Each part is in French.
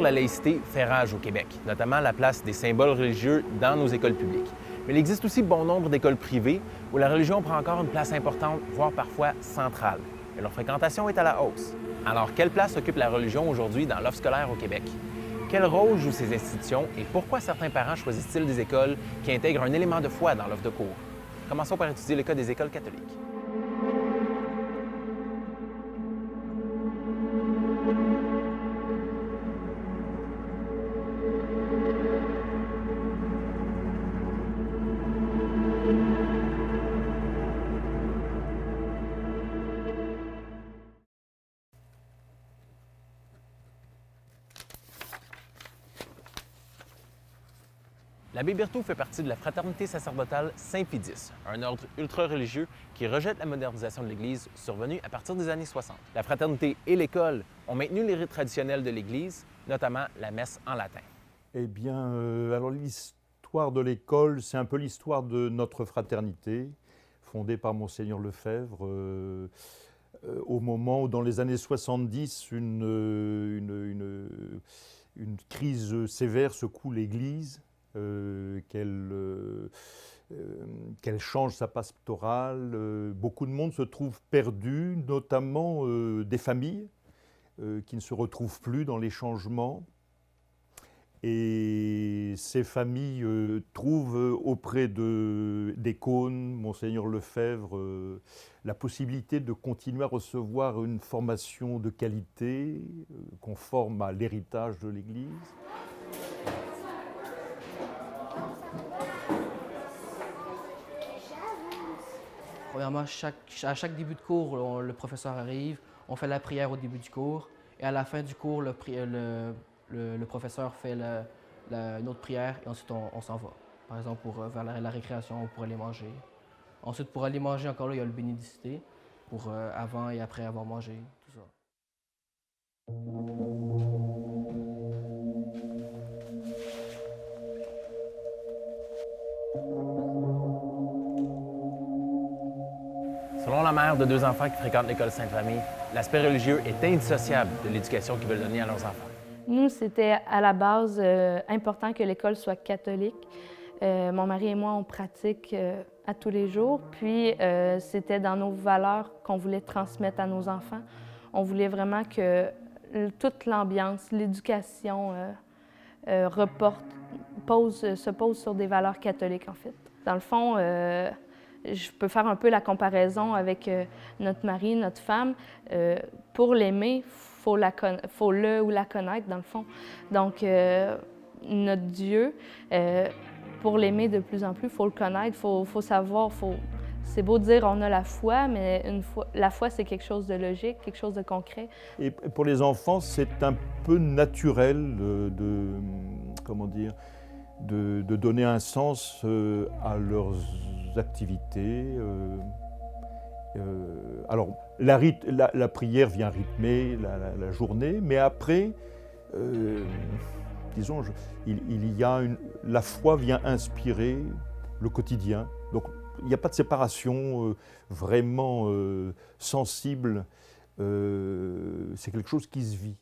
la laïcité fait rage au Québec, notamment la place des symboles religieux dans nos écoles publiques. Mais il existe aussi bon nombre d'écoles privées où la religion prend encore une place importante, voire parfois centrale. Et leur fréquentation est à la hausse. Alors, quelle place occupe la religion aujourd'hui dans l'offre scolaire au Québec? Quel rôle jouent ces institutions et pourquoi certains parents choisissent-ils des écoles qui intègrent un élément de foi dans l'offre de cours? Commençons par étudier le cas des écoles catholiques. L'abbé Birtaux fait partie de la fraternité sacerdotale Saint-Pédis, un ordre ultra-religieux qui rejette la modernisation de l'Église survenue à partir des années 60. La fraternité et l'école ont maintenu les rites traditionnels de l'Église, notamment la messe en latin. Eh bien, alors l'histoire de l'école, c'est un peu l'histoire de notre fraternité, fondée par Monseigneur Lefebvre, au moment où, dans les années 70, une crise sévère secoue l'Église. Qu'elle change sa pastorale. Beaucoup de monde se trouve perdu, notamment des familles qui ne se retrouvent plus dans les changements. Et ces familles trouvent auprès des cônes, Monseigneur Lefebvre, la possibilité de continuer à recevoir une formation de qualité conforme à l'héritage de l'Église. Premièrement, à chaque début de cours, le professeur arrive, on fait la prière au début du cours, et à la fin du cours, le professeur fait une autre prière, et ensuite on s'en va. Par exemple, vers la récréation, pour aller manger. Ensuite, pour aller manger, encore là, il y a le bénédicité, pour avant et après avoir mangé, tout ça. Selon la mère de deux enfants qui fréquentent l'école Sainte-Famille, l'aspect religieux est indissociable de l'éducation qu'ils veulent donner à leurs enfants. Nous, c'était à la base important que l'école soit catholique. Mon mari et moi, on pratique à tous les jours. Puis, c'était dans nos valeurs qu'on voulait transmettre à nos enfants. On voulait vraiment que toute l'ambiance, l'éducation se pose sur des valeurs catholiques, en fait. Dans le fond, je peux faire un peu la comparaison avec notre mari, notre femme. Pour l'aimer, faut le ou la connaître, dans le fond. Donc, notre Dieu, pour l'aimer de plus en plus, il faut le connaître, il faut savoir. C'est beau de dire on a la foi, mais la foi, c'est quelque chose de logique, quelque chose de concret. Et pour les enfants, c'est un peu naturel de donner un sens à leurs activités. Alors, la prière vient rythmer la journée, mais après, disons, la foi vient inspirer le quotidien. Donc, il n'y a pas de séparation vraiment sensible. C'est quelque chose qui se vit.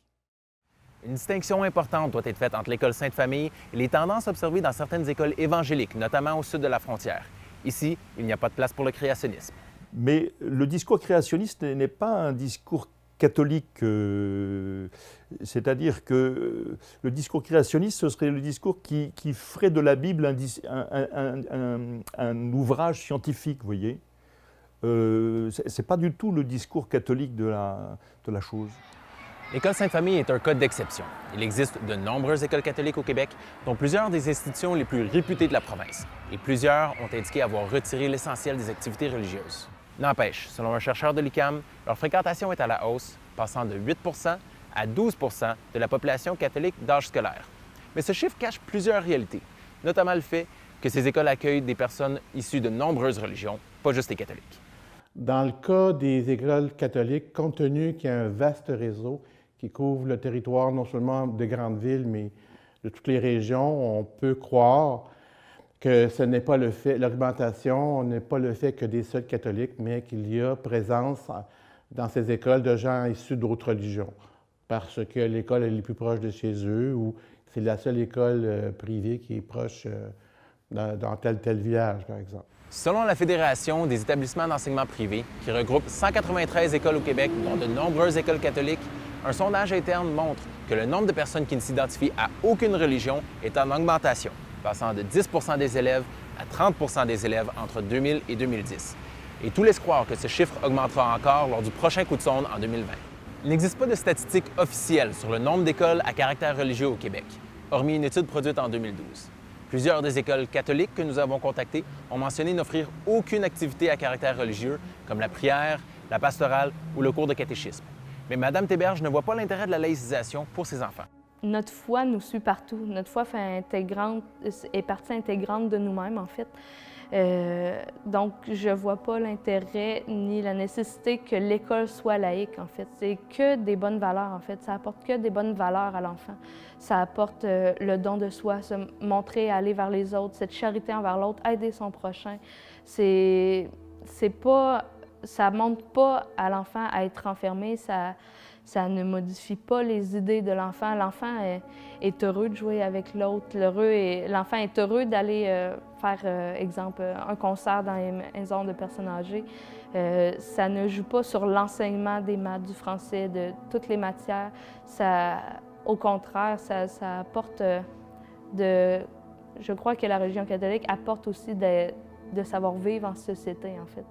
Une distinction importante doit être faite entre l'école Sainte-Famille et les tendances observées dans certaines écoles évangéliques, notamment au sud de la frontière. Ici, il n'y a pas de place pour le créationnisme. Mais le discours créationniste n'est pas un discours catholique. C'est-à-dire que le discours créationniste, ce serait le discours qui ferait de la Bible un ouvrage scientifique, vous voyez. C'est pas du tout le discours catholique de la chose. L'école Sainte-Famille est un cas d'exception. Il existe de nombreuses écoles catholiques au Québec, dont plusieurs des institutions les plus réputées de la province. Et plusieurs ont indiqué avoir retiré l'essentiel des activités religieuses. N'empêche, selon un chercheur de l'UQAM, leur fréquentation est à la hausse, passant de 8 à 12 de la population catholique d'âge scolaire. Mais ce chiffre cache plusieurs réalités, notamment le fait que ces écoles accueillent des personnes issues de nombreuses religions, pas juste les catholiques. Dans le cas des écoles catholiques, compte tenu qu'il y a un vaste réseau qui couvre le territoire non seulement des grandes villes, mais de toutes les régions, on peut croire que ce n'est pas le fait, l'augmentation n'est pas le fait que des seuls catholiques, mais qu'il y a présence dans ces écoles de gens issus d'autres religions. parce que l'école est plus proche de chez eux ou c'est la seule école privée qui est proche dans tel village, par exemple. Selon la Fédération des établissements d'enseignement privé, qui regroupe 193 écoles au Québec, dont de nombreuses écoles catholiques, un sondage interne montre que le nombre de personnes qui ne s'identifient à aucune religion est en augmentation, passant de 10 des élèves à 30 des élèves entre 2000 et 2010. Et tout laisse croire que ce chiffre augmentera encore lors du prochain coup de sonde en 2020. Il n'existe pas de statistiques officielles sur le nombre d'écoles à caractère religieux au Québec, hormis une étude produite en 2012. Plusieurs des écoles catholiques que nous avons contactées ont mentionné n'offrir aucune activité à caractère religieux, comme la prière, la pastorale ou le cours de catéchisme. Mais Mme Théberge ne voit pas l'intérêt de la laïcisation pour ses enfants. Notre foi nous suit partout. Notre foi est partie intégrante de nous-mêmes, en fait. Donc, je ne vois pas l'intérêt ni la nécessité que l'école soit laïque, en fait. C'est que des bonnes valeurs, en fait. Ça apporte que des bonnes valeurs à l'enfant. Ça apporte le don de soi, se montrer, aller vers les autres, cette charité envers l'autre, aider son prochain. Ça ne montre pas à l'enfant à être enfermé, ça ne modifie pas les idées de l'enfant. L'enfant est heureux de jouer avec l'autre. L'enfant est heureux d'aller faire, exemple, un concert dans les maisons de personnes âgées. Ça ne joue pas sur l'enseignement des maths, du français, de toutes les matières. Au contraire, ça apporte je crois que la religion catholique apporte aussi de savoir vivre en société, en fait.